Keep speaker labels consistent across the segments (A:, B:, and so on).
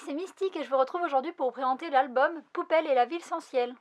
A: c'est Mystique et je vous retrouve aujourd'hui pour vous présenter l'album Poupelle et la ville sans ciel.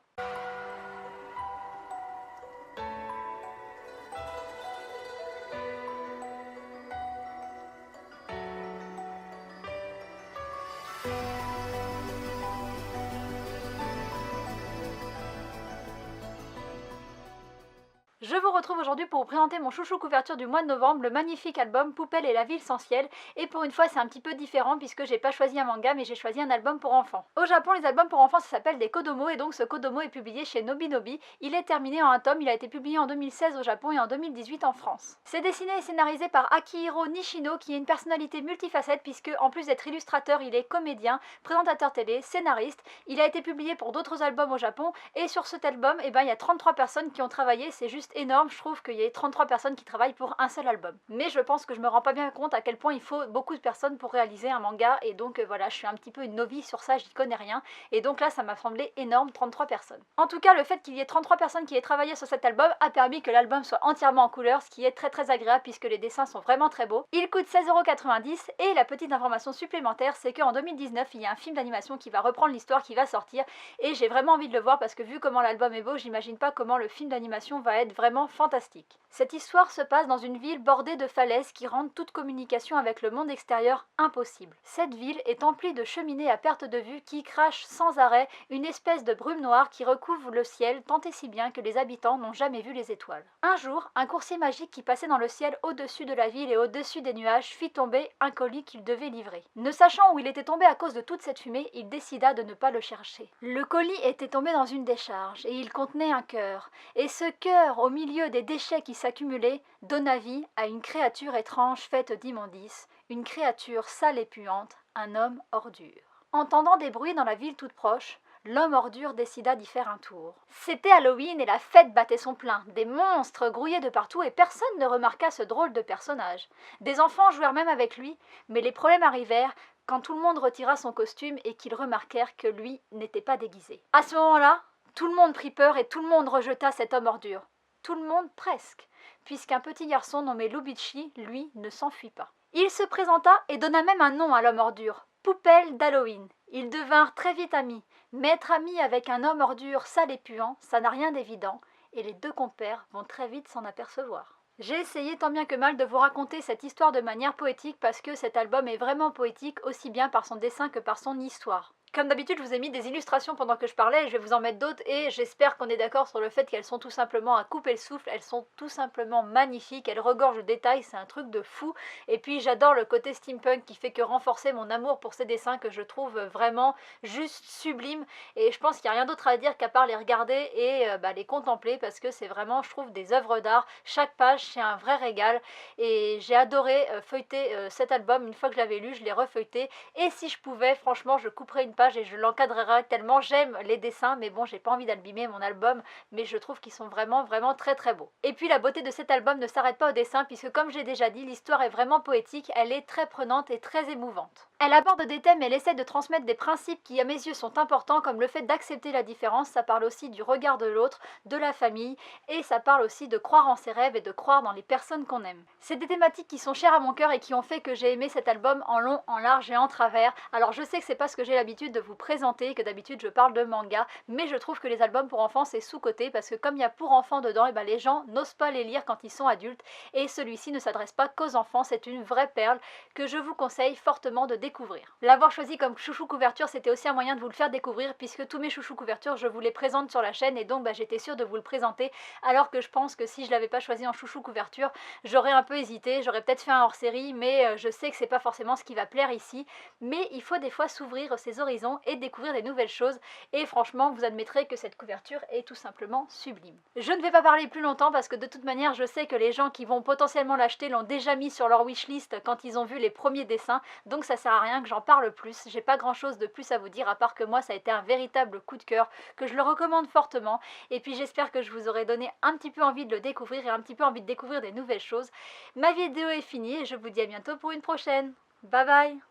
A: Je vous retrouve aujourd'hui pour vous présenter mon chouchou couverture du mois de novembre, le magnifique album Poupelle et la ville sans ciel. Et pour une fois, c'est un petit peu différent puisque j'ai pas choisi un manga mais j'ai choisi un album pour enfants. Au Japon, les albums pour enfants ça s'appelle des kodomo et donc ce kodomo est publié chez Nobinobi. Il est terminé en un tome, il a été publié en 2016 au Japon et en 2018 en France. C'est dessiné et scénarisé par Akihiro Nishino qui est une personnalité multifacette puisque en plus d'être illustrateur, il est comédien, présentateur télé, scénariste. Il a été publié pour d'autres albums au Japon et sur cet album, il y a 33 personnes qui ont travaillé, c'est juste énorme, je trouve qu'il y ait 33 personnes qui travaillent pour un seul album. Mais je pense que je me rends pas bien compte à quel point il faut beaucoup de personnes pour réaliser un manga et donc voilà, je suis un petit peu une novice sur ça, j'y connais rien et donc là ça m'a semblé énorme, 33 personnes. En tout cas, le fait qu'il y ait 33 personnes qui aient travaillé sur cet album a permis que l'album soit entièrement en couleur, ce qui est très agréable puisque les dessins sont vraiment très beaux. Il coûte 16,90 € et la petite information supplémentaire c'est qu'en 2019 il y a un film d'animation qui va reprendre l'histoire qui va sortir et j'ai vraiment envie de le voir parce que vu comment l'album est beau, j'imagine pas comment le film d'animation va être vraiment fantastique. Cette histoire se passe dans une ville bordée de falaises qui rendent toute communication avec le monde extérieur impossible. Cette ville est emplie de cheminées à perte de vue qui crachent sans arrêt une espèce de brume noire qui recouvre le ciel tant et si bien que les habitants n'ont jamais vu les étoiles. Un jour, un coursier magique qui passait dans le ciel au-dessus de la ville et au-dessus des nuages fit tomber un colis qu'il devait livrer. Ne sachant où il était tombé à cause de toute cette fumée, il décida de ne pas le chercher. Le colis était tombé dans une décharge et il contenait un cœur. Et ce cœur, au milieu des déchets qui s'accumulaient, donna vie à une créature étrange faite d'immondices, une créature sale et puante, un homme ordure. Entendant des bruits dans la ville toute proche, l'homme ordure décida d'y faire un tour. C'était Halloween et la fête battait son plein. Des monstres grouillaient de partout et personne ne remarqua ce drôle de personnage. Des enfants jouèrent même avec lui, mais les problèmes arrivèrent quand tout le monde retira son costume et qu'ils remarquèrent que lui n'était pas déguisé. À ce moment-là, tout le monde prit peur et tout le monde rejeta cet homme ordure. Tout le monde presque, puisqu'un petit garçon nommé Lubichi, lui, ne s'enfuit pas. Il se présenta et donna même un nom à l'homme ordure, Poupelle d'Halloween. Ils devinrent très vite amis, mais être amis avec un homme ordure sale et puant, ça n'a rien d'évident, et les deux compères vont très vite s'en apercevoir. J'ai essayé tant bien que mal de vous raconter cette histoire de manière poétique parce que cet album est vraiment poétique aussi bien par son dessin que par son histoire. Comme d'habitude, je vous ai mis des illustrations pendant que je parlais, je vais vous en mettre d'autres et j'espère qu'on est d'accord sur le fait qu'elles sont tout simplement à couper le souffle, elles sont tout simplement magnifiques, elles regorgent de détails, c'est un truc de fou. Et puis j'adore le côté steampunk qui fait que renforcer mon amour pour ces dessins que je trouve vraiment juste sublimes. Et je pense qu'il n'y a rien d'autre à dire qu'à part les regarder et les contempler parce que c'est vraiment, je trouve, des œuvres d'art. Chaque page, c'est un vrai régal et j'ai adoré feuilleter cet album. Une fois que je l'avais lu, je l'ai refeuilleté et si je pouvais, franchement, je couperais une page et je l'encadrerai tellement j'aime les dessins, mais bon, j'ai pas envie d'abîmer mon album, mais je trouve qu'ils sont vraiment très beaux. Et puis la beauté de cet album ne s'arrête pas au dessin puisque comme j'ai déjà dit, l'histoire est vraiment poétique, elle est très prenante et très émouvante. Elle aborde des thèmes et elle essaie de transmettre des principes qui à mes yeux sont importants comme le fait d'accepter la différence, ça parle aussi du regard de l'autre, de la famille et ça parle aussi de croire en ses rêves et de croire dans les personnes qu'on aime. C'est des thématiques qui sont chères à mon cœur et qui ont fait que j'ai aimé cet album en long, en large et en travers. Alors je sais que c'est pas ce que j'ai l'habitude de vous présenter, que d'habitude je parle de manga, mais je trouve que les albums pour enfants c'est sous-coté parce que comme il y a pour enfants dedans, et les gens n'osent pas les lire quand ils sont adultes et celui-ci ne s'adresse pas qu'aux enfants, c'est une vraie perle que je vous conseille fortement de découvrir. L'avoir choisi comme chouchou couverture c'était aussi un moyen de vous le faire découvrir puisque tous mes chouchous couvertures je vous les présente sur la chaîne et donc j'étais sûre de vous le présenter alors que je pense que si je l'avais pas choisi en chouchou couverture j'aurais un peu hésité, j'aurais peut-être fait un hors-série mais je sais que c'est pas forcément ce qui va plaire ici, mais il faut des fois s'ouvrir ses horizons et découvrir des nouvelles choses et franchement vous admettrez que cette couverture est tout simplement sublime. Je ne vais pas parler plus longtemps parce que de toute manière je sais que les gens qui vont potentiellement l'acheter l'ont déjà mis sur leur wishlist quand ils ont vu les premiers dessins, donc ça sert à rien que j'en parle plus, j'ai pas grand chose de plus à vous dire à part que moi ça a été un véritable coup de cœur, que je le recommande fortement et puis j'espère que je vous aurai donné un petit peu envie de le découvrir et un petit peu envie de découvrir des nouvelles choses. Ma vidéo est finie et je vous dis à bientôt pour une prochaine. Bye bye.